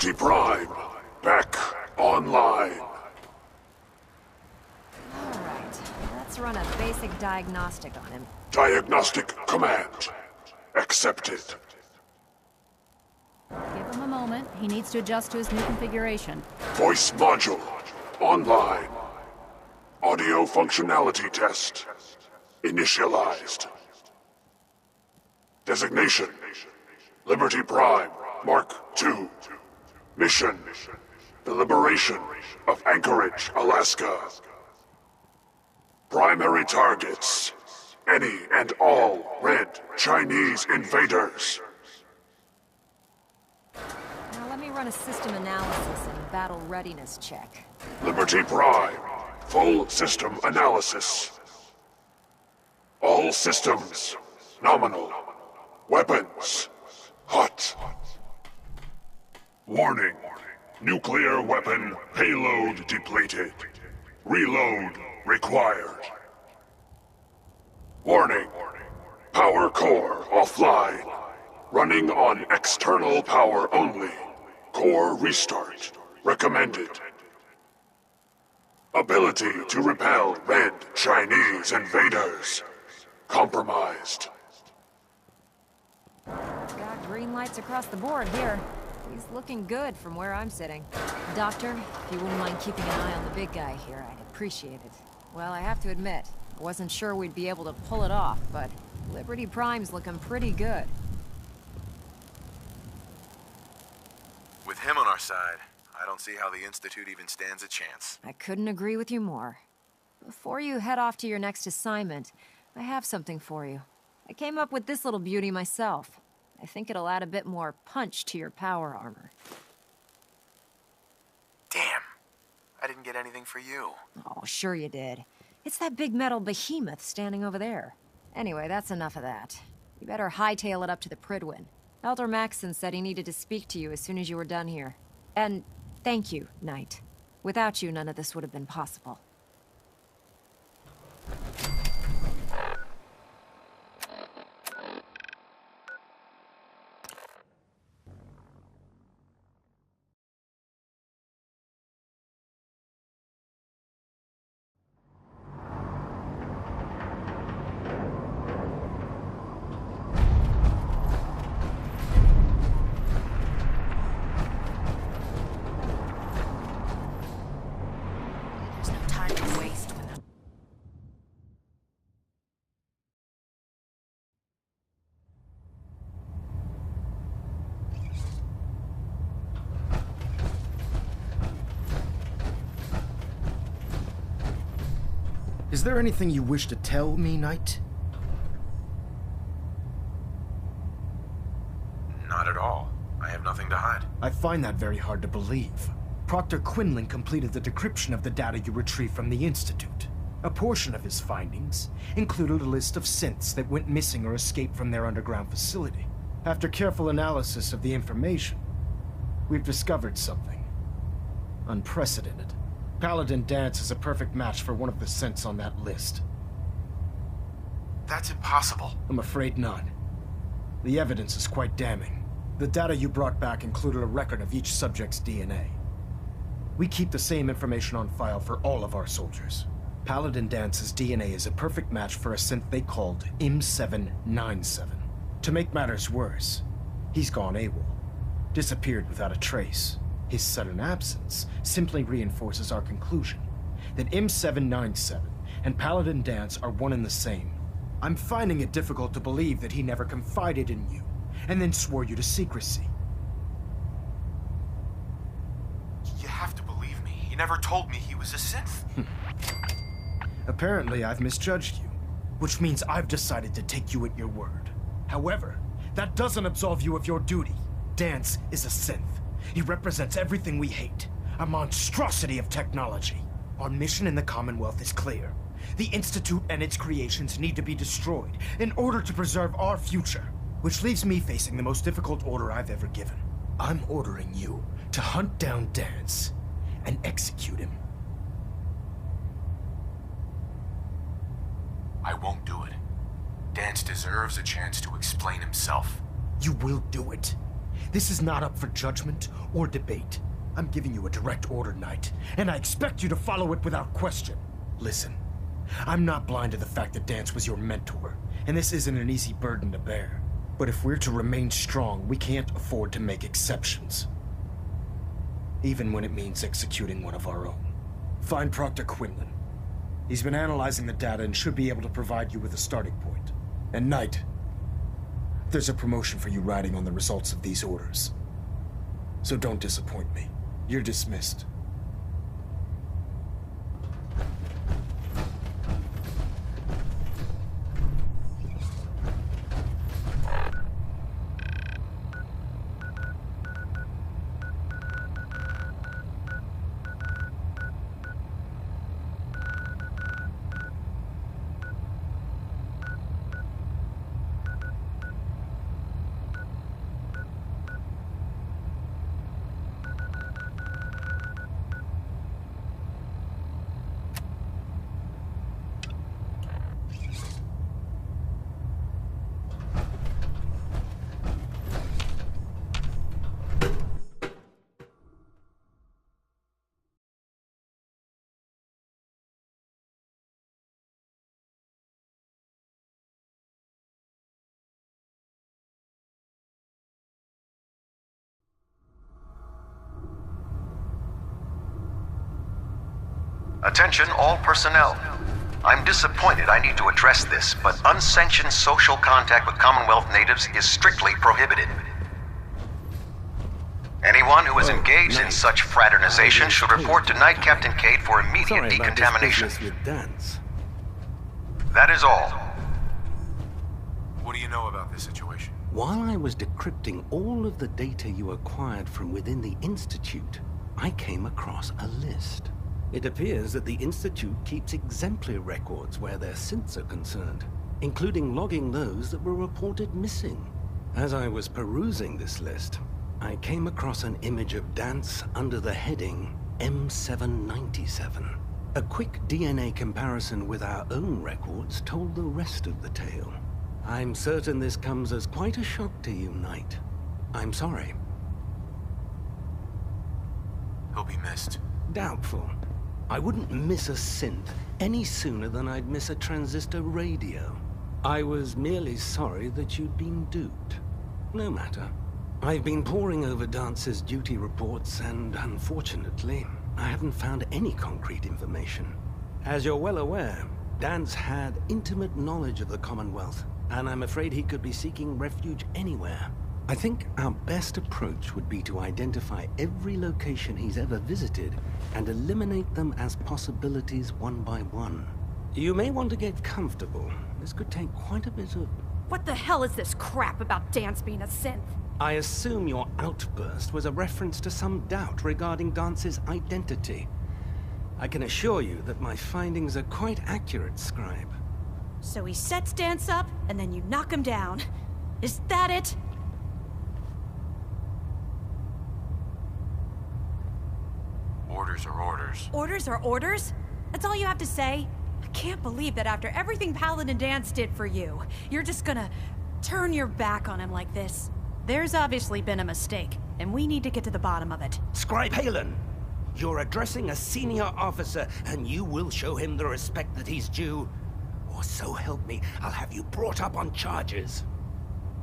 Liberty Prime, back online. Alright, let's run a basic diagnostic on him. Diagnostic command accepted. Give him a moment. He needs to adjust to his new configuration. Voice module online. Audio functionality test initialized. Designation: Liberty Prime Mark II. Mission: the liberation of Anchorage, Alaska. Primary targets: any and all red Chinese invaders. Now let me run a system analysis and battle readiness check. Liberty Prime, full system analysis. All systems nominal. Weapons hot. Warning: nuclear weapon payload depleted. Reload required. Warning: power core offline. Running on external power only. Core restart recommended. Ability to repel red Chinese invaders compromised. Got green lights across the board here. He's looking good from where I'm sitting. Doctor, if you wouldn't mind keeping an eye on the big guy here, I'd appreciate it. Well, I have to admit, I wasn't sure we'd be able to pull it off, but Liberty Prime's looking pretty good. With him on our side, I don't see how the Institute even stands a chance. I couldn't agree with you more. Before you head off to your next assignment, I have something for you. I came up with this little beauty myself. I think it'll add a bit more punch to your power armor. Damn. I didn't get anything for you. Oh, sure you did. It's that big metal behemoth standing over there. Anyway, that's enough of that. You better hightail it up to the Pridwin. Elder Maxson said he needed to speak to you as soon as you were done here. And thank you, Knight. Without you, none of this would have been possible. Is there anything you wish to tell me, Knight? Not at all. I have nothing to hide. I find that very hard to believe. Proctor Quinlan completed the decryption of the data you retrieved from the Institute. A portion of his findings included a list of synths that went missing or escaped from their underground facility. After careful analysis of the information, we've discovered something unprecedented. Paladin Dance is a perfect match for one of the synths on that list. That's impossible. I'm afraid not. The evidence is quite damning. The data you brought back included a record of each subject's DNA. We keep the same information on file for all of our soldiers. Paladin Dance's DNA is a perfect match for a synth they called M797. To make matters worse, he's gone AWOL. Disappeared without a trace. His sudden absence simply reinforces our conclusion that M797 and Paladin Dance are one and the same. I'm finding it difficult to believe that he never confided in you, and then swore you to secrecy. You have to believe me. He never told me he was a synth. Apparently, I've misjudged you, which means I've decided to take you at your word. However, that doesn't absolve you of your duty. Dance is a synth. He represents everything we hate, a monstrosity of technology. Our mission in the Commonwealth is clear. The Institute and its creations need to be destroyed in order to preserve our future, which leaves me facing the most difficult order I've ever given. I'm ordering you to hunt down Dance and execute him. I won't do it. Dance deserves a chance to explain himself. You will do it. This is not up for judgment or debate. I'm giving you a direct order, Knight, and I expect you to follow it without question. Listen, I'm not blind to the fact that Dance was your mentor, and this isn't an easy burden to bear. But if we're to remain strong, we can't afford to make exceptions. Even when it means executing one of our own. Find Proctor Quinlan. He's been analyzing the data and should be able to provide you with a starting point. And Knight, there's a promotion for you riding on the results of these orders. So don't disappoint me. You're dismissed. Attention all personnel. I'm disappointed I need to address this, but unsanctioned social contact with Commonwealth natives is strictly prohibited. Anyone who is engaged in such fraternization should report to Knight Captain Cade for immediate decontamination. That is all. What do you know about this situation? While I was decrypting all of the data you acquired from within the Institute, I came across a list. It appears that the Institute keeps exemplary records where their synths are concerned, including logging those that were reported missing. As I was perusing this list, I came across an image of Dance under the heading M797. A quick DNA comparison with our own records told the rest of the tale. I'm certain this comes as quite a shock to you, Knight. I'm sorry. He'll be missed. Doubtful. I wouldn't miss a synth any sooner than I'd miss a transistor radio. I was merely sorry that you'd been duped. No matter. I've been poring over Dance's duty reports and, unfortunately, I haven't found any concrete information. As you're well aware, Dance had intimate knowledge of the Commonwealth, and I'm afraid he could be seeking refuge anywhere. I think our best approach would be to identify every location he's ever visited and eliminate them as possibilities one by one. You may want to get comfortable. This could take quite a bit of... What the hell is this crap about Dance being a synth? I assume your outburst was a reference to some doubt regarding Dance's identity. I can assure you that my findings are quite accurate, Scribe. So he sets Dance up, and then you knock him down. Is that it? Orders are orders. Orders are orders? That's all you have to say? I can't believe that after everything Paladin Dance did for you, you're just gonna turn your back on him like this. There's obviously been a mistake, and we need to get to the bottom of it. Scribe Halen, you're addressing a senior officer, and you will show him the respect that he's due. Or so help me, I'll have you brought up on charges.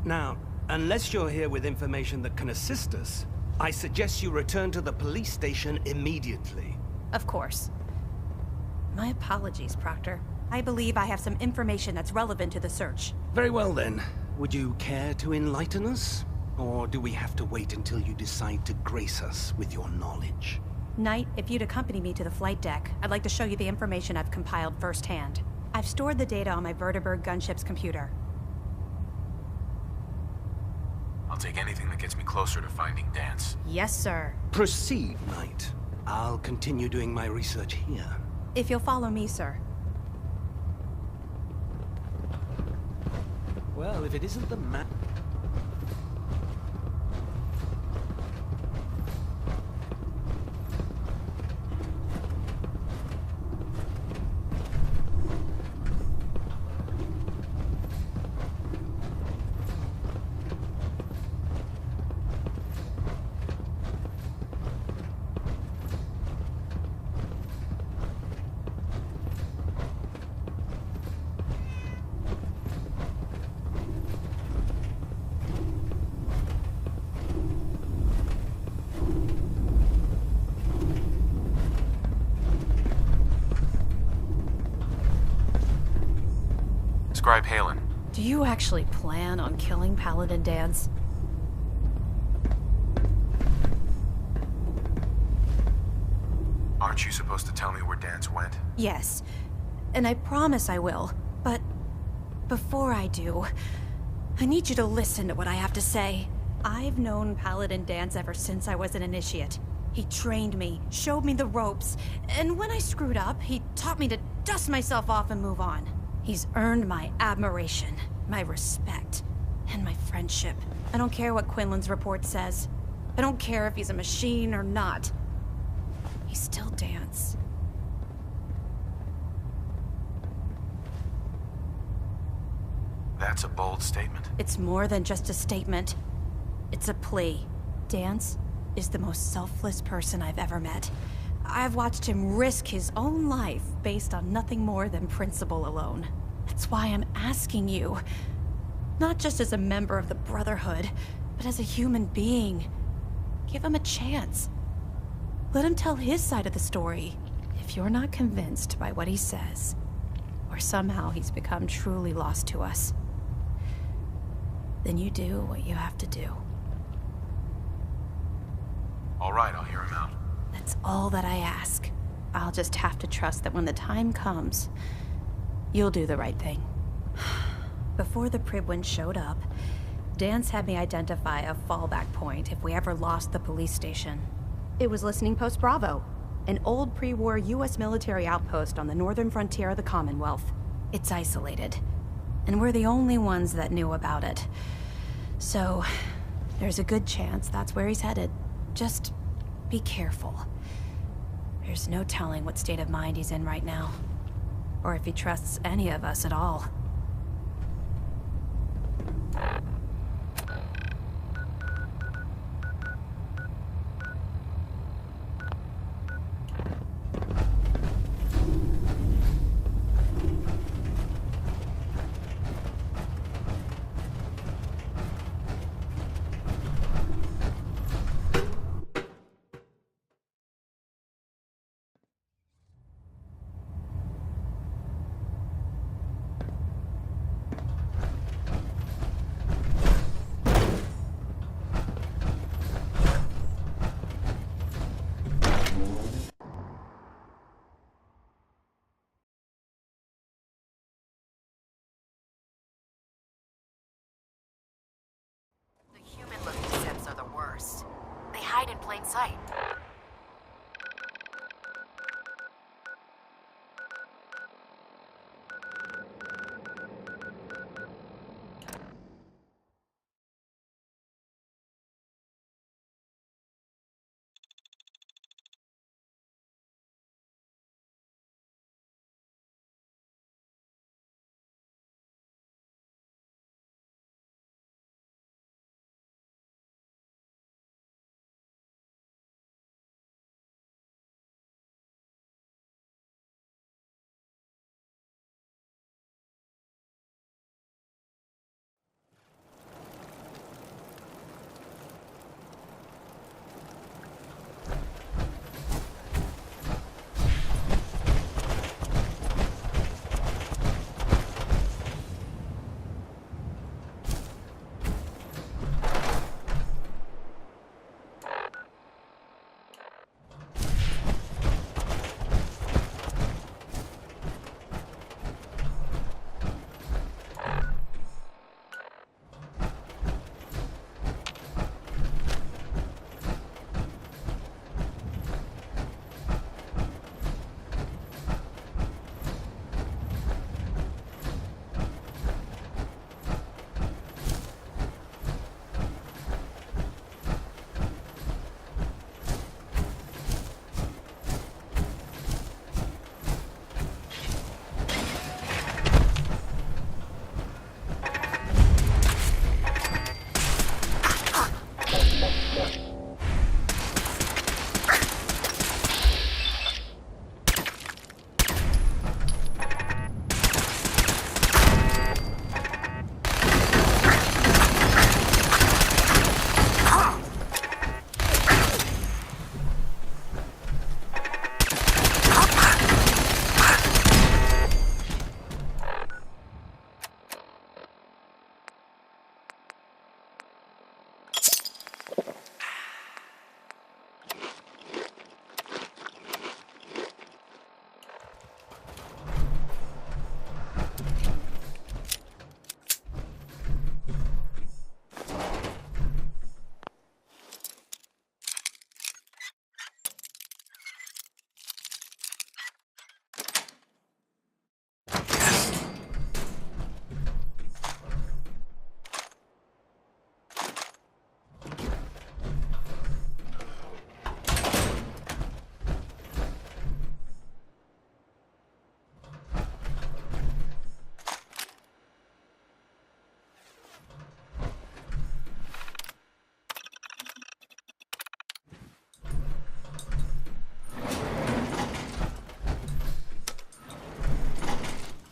Now, unless you're here with information that can assist us, I suggest you return to the police station immediately. Of course. My apologies, Proctor. I believe I have some information that's relevant to the search. Very well then. Would you care to enlighten us? Or do we have to wait until you decide to grace us with your knowledge? Knight, if you'd accompany me to the flight deck, I'd like to show you the information I've compiled firsthand. I've stored the data on my Vertibird gunship's computer. I'll take anything that gets me closer to finding Dance. Yes, sir. Proceed, Knight. I'll continue doing my research here. If you'll follow me, sir. Well, if it isn't the map... Scribe Halen. Do you actually plan on killing Paladin Dance? Aren't you supposed to tell me where Dance went? Yes, and I promise I will. But before I do, I need you to listen to what I have to say. I've known Paladin Dance ever since I was an initiate. He trained me, showed me the ropes, and when I screwed up, he taught me to dust myself off and move on. He's earned my admiration, my respect, and my friendship. I don't care what Quinlan's report says. I don't care if he's a machine or not. He's still Dance. That's a bold statement. It's more than just a statement. It's a plea. Dance is the most selfless person I've ever met. I've watched him risk his own life based on nothing more than principle alone. That's why I'm asking you. Not just as a member of the Brotherhood, but as a human being. Give him a chance. Let him tell his side of the story. If you're not convinced by what he says, or somehow he's become truly lost to us, then you do what you have to do. All right, I'll hear him out. That's all that I ask. I'll just have to trust that when the time comes, you'll do the right thing. Before the Pribwin showed up, Dance had me identify a fallback point if we ever lost the police station. It was Listening Post Bravo, an old pre-war US military outpost on the northern frontier of the Commonwealth. It's isolated, and we're the only ones that knew about it. So, there's a good chance that's where he's headed. Just be careful. There's no telling what state of mind he's in right now, or if he trusts any of us at all. The human-looking Sims are the worst. They hide in plain sight.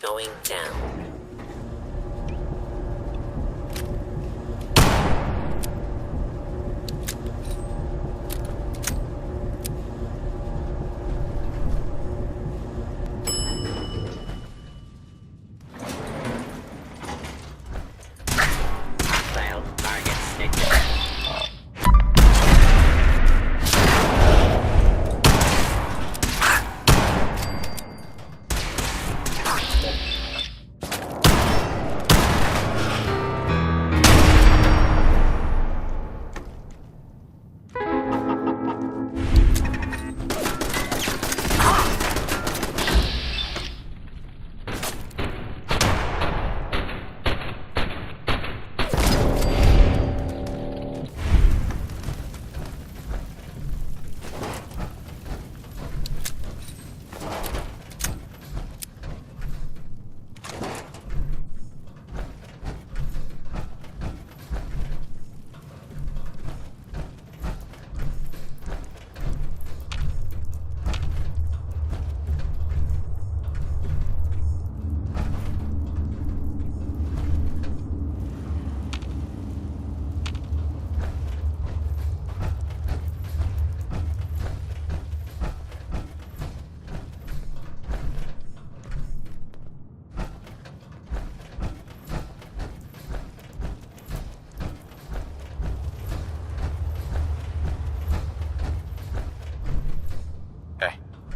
going down. Failed target snitches.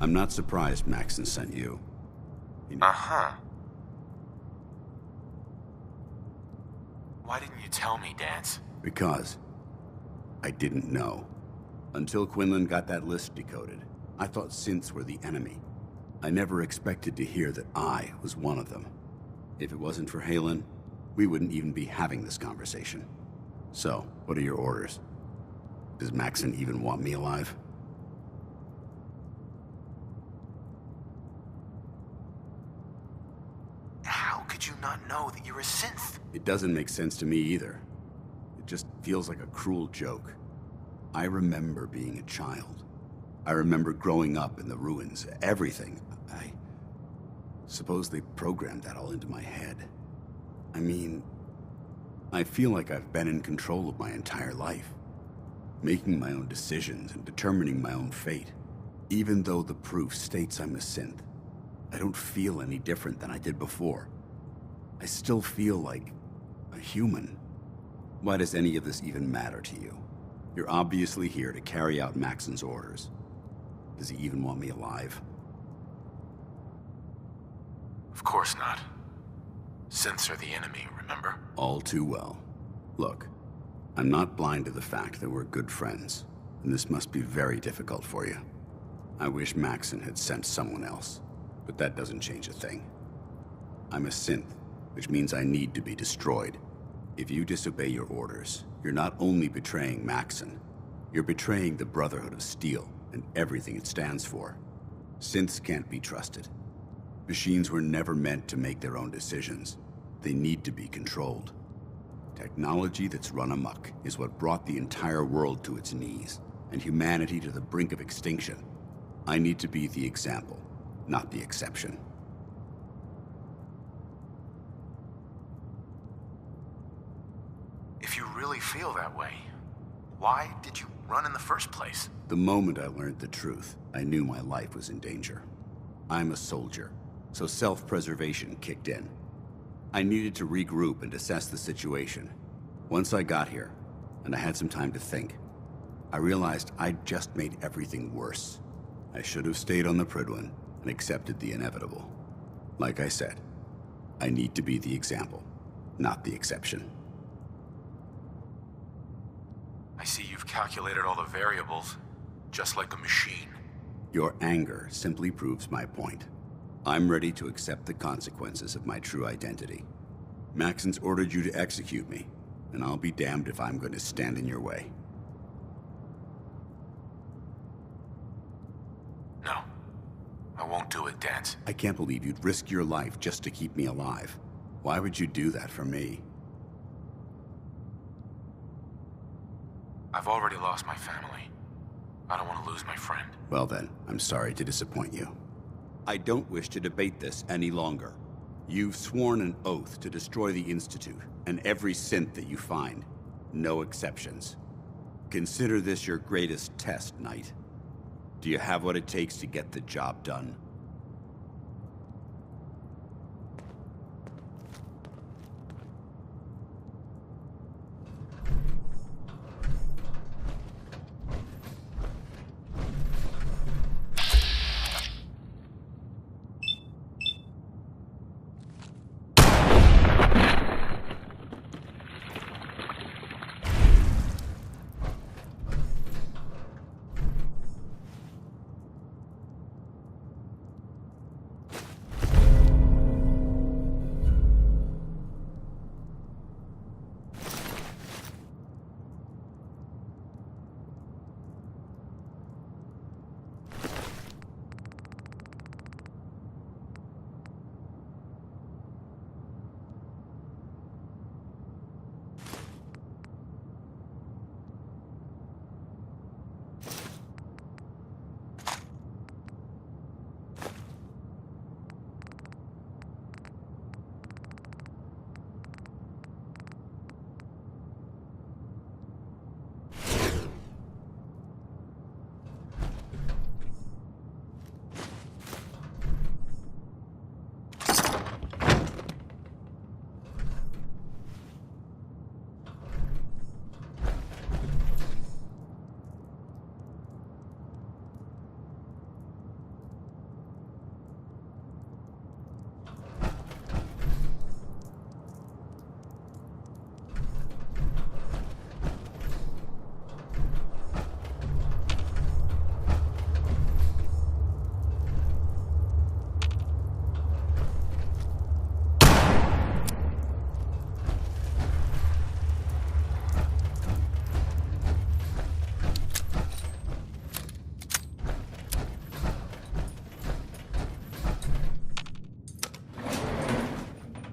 I'm not surprised Maxon sent you. Uh-huh. Why didn't you tell me, Dance? Because I didn't know. Until Quinlan got that list decoded, I thought synths were the enemy. I never expected to hear that I was one of them. If it wasn't for Halen, we wouldn't even be having this conversation. So, what are your orders? Does Maxon even want me alive? How could you not know that you're a synth? It doesn't make sense to me either. It just feels like a cruel joke. I remember being a child. I remember growing up in the ruins, everything. I suppose they programmed that all into my head. I mean, I feel like I've been in control of my entire life, making my own decisions and determining my own fate. Even though the proof states I'm a synth, I don't feel any different than I did before. I still feel like a human. Why does any of this even matter to you? You're obviously here to carry out Maxon's orders. Does he even want me alive? Of course not. Synths are the enemy, remember? All too well. Look, I'm not blind to the fact that we're good friends, and this must be very difficult for you. I wish Maxon had sent someone else, but that doesn't change a thing. I'm a synth, which means I need to be destroyed. If you disobey your orders, you're not only betraying Maxon, you're betraying the Brotherhood of Steel and everything it stands for. Synths can't be trusted. Machines were never meant to make their own decisions. They need to be controlled. Technology that's run amok is what brought the entire world to its knees, and humanity to the brink of extinction. I need to be the example, not the exception. If you really feel that way, why did you run in the first place? The moment I learned the truth, I knew my life was in danger. I'm a soldier, so self-preservation kicked in. I needed to regroup and assess the situation. Once I got here, and I had some time to think, I realized I'd just made everything worse. I should have stayed on the Prydwen and accepted the inevitable. Like I said, I need to be the example, not the exception. I see you've calculated all the variables, just like a machine. Your anger simply proves my point. I'm ready to accept the consequences of my true identity. Maxon's ordered you to execute me, and I'll be damned if I'm going to stand in your way. No, I won't do it, Dance. I can't believe you'd risk your life just to keep me alive. Why would you do that for me? I've already lost my family. I don't want to lose my friend. Well then, I'm sorry to disappoint you. I don't wish to debate this any longer. You've sworn an oath to destroy the Institute and every synth that you find. No exceptions. Consider this your greatest test, Knight. Do you have what it takes to get the job done?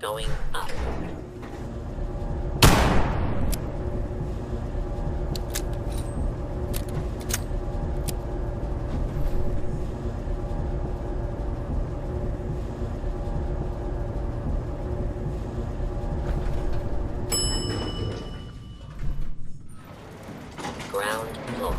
Going up. Ground floor.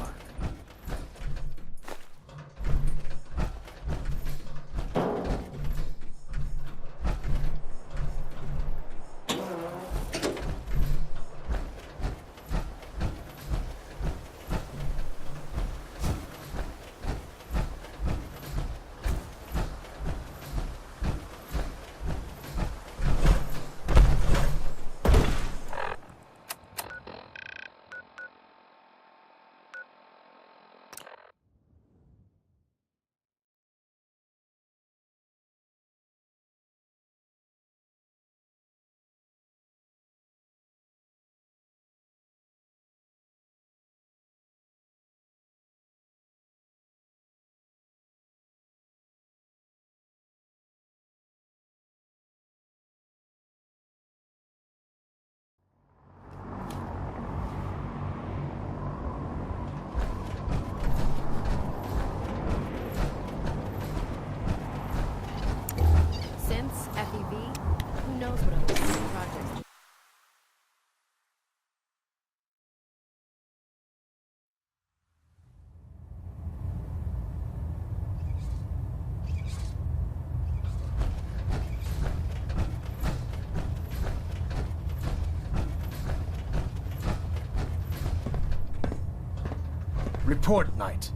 Who knows what other projects? Report, Knight.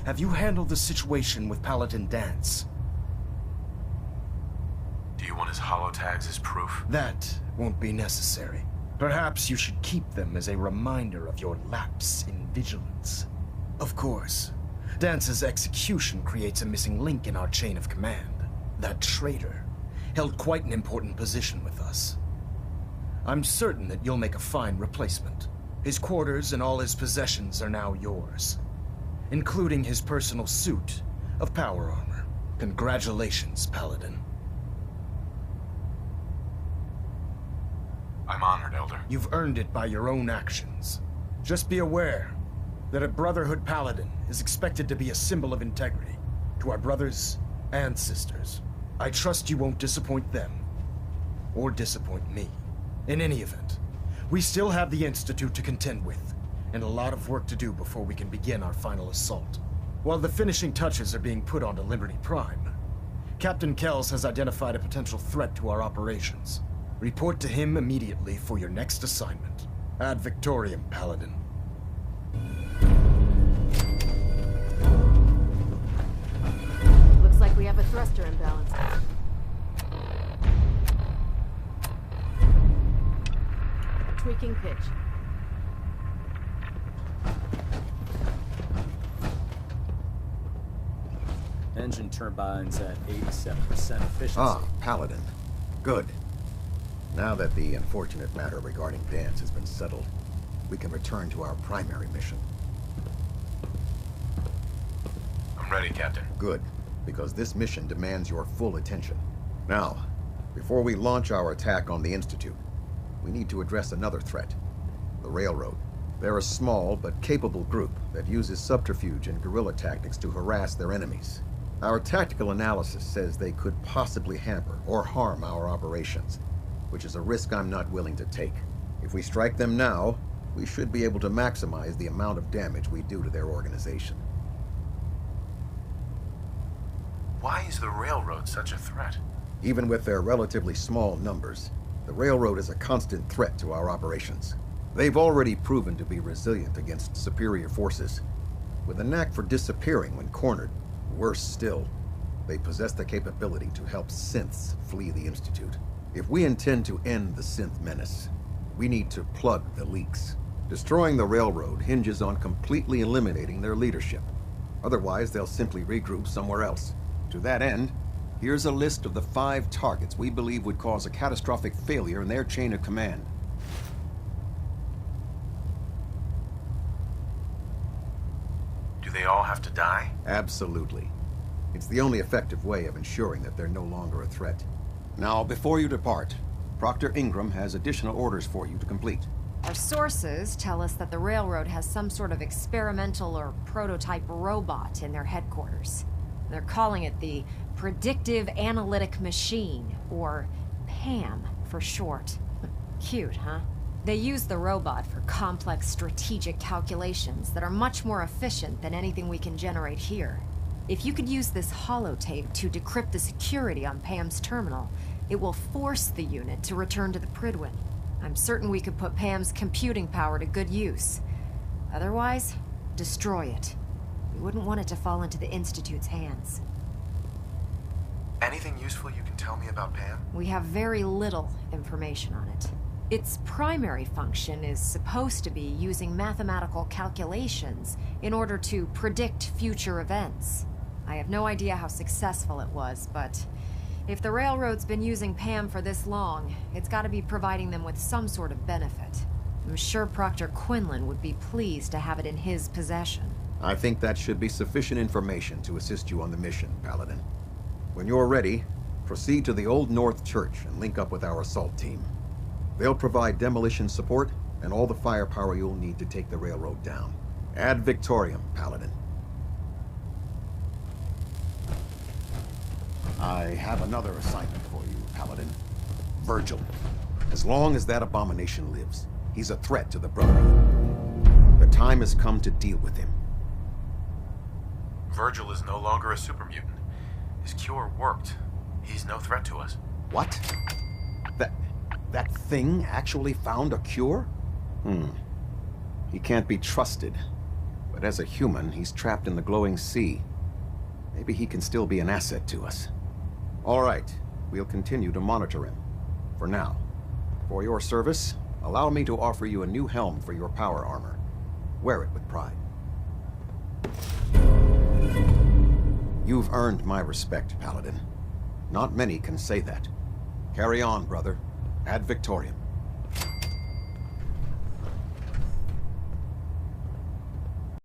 Have you handled the situation with Paladin Danse? Do you want his holotags as proof? That won't be necessary. Perhaps you should keep them as a reminder of your lapse in vigilance. Of course, Dance's execution creates a missing link in our chain of command. That traitor held quite an important position with us. I'm certain that you'll make a fine replacement. His quarters and all his possessions are now yours, including his personal suit of power armor. Congratulations, Paladin. I'm honored, Elder. You've earned it by your own actions. Just be aware that a Brotherhood Paladin is expected to be a symbol of integrity to our brothers and sisters. I trust you won't disappoint them. Or disappoint me. In any event, we still have the Institute to contend with, and a lot of work to do before we can begin our final assault. While the finishing touches are being put onto Liberty Prime, Captain Kells has identified a potential threat to our operations. Report to him immediately for your next assignment. Ad Victoriam, Paladin. Looks like we have a thruster imbalance. Tweaking pitch. Engine turbines at 87% efficiency. Ah, Paladin. Good. Now that the unfortunate matter regarding Dance has been settled, we can return to our primary mission. I'm ready, Captain. Good, because this mission demands your full attention. Now, before we launch our attack on the Institute, we need to address another threat. The Railroad. They're a small but capable group that uses subterfuge and guerrilla tactics to harass their enemies. Our tactical analysis says they could possibly hamper or harm our operations, which is a risk I'm not willing to take. If we strike them now, we should be able to maximize the amount of damage we do to their organization. Why is the Railroad such a threat? Even with their relatively small numbers, the Railroad is a constant threat to our operations. They've already proven to be resilient against superior forces, with a knack for disappearing when cornered. Worse still, they possess the capability to help synths flee the Institute. If we intend to end the synth menace, we need to plug the leaks. Destroying the Railroad hinges on completely eliminating their leadership. Otherwise, they'll simply regroup somewhere else. To that end, here's a list of the 5 targets we believe would cause a catastrophic failure in their chain of command. Do they all have to die? Absolutely. It's the only effective way of ensuring that they're no longer a threat. Now, before you depart, Proctor Ingram has additional orders for you to complete. Our sources tell us that the Railroad has some sort of experimental or prototype robot in their headquarters. They're calling it the Predictive Analytic Machine, or PAM for short. Cute, huh? They use the robot for complex strategic calculations that are much more efficient than anything we can generate here. If you could use this holotape to decrypt the security on Pam's terminal, it will force the unit to return to the Prydwen. I'm certain we could put Pam's computing power to good use. Otherwise, destroy it. We wouldn't want it to fall into the Institute's hands. Anything useful you can tell me about Pam? We have very little information on it. Its primary function is supposed to be using mathematical calculations in order to predict future events. I have no idea how successful it was, but if the Railroad's been using Pam for this long, it's got to be providing them with some sort of benefit. I'm sure Proctor Quinlan would be pleased to have it in his possession. I think that should be sufficient information to assist you on the mission, Paladin. When you're ready, proceed to the Old North Church and link up with our assault team. They'll provide demolition support and all the firepower you'll need to take the Railroad down. Ad Victoriam, Paladin. I have another assignment for you, Paladin. Virgil. As long as that abomination lives, he's a threat to the Brotherhood. The time has come to deal with him. Virgil is no longer a super mutant. His cure worked. He's no threat to us. What? That thing actually found a cure? He can't be trusted. But as a human, he's trapped in the glowing sea. Maybe he can still be an asset to us. All right, we'll continue to monitor him. For now. For your service, allow me to offer you a new helm for your power armor. Wear it with pride. You've earned my respect, Paladin. Not many can say that. Carry on, brother. Ad Victoriam.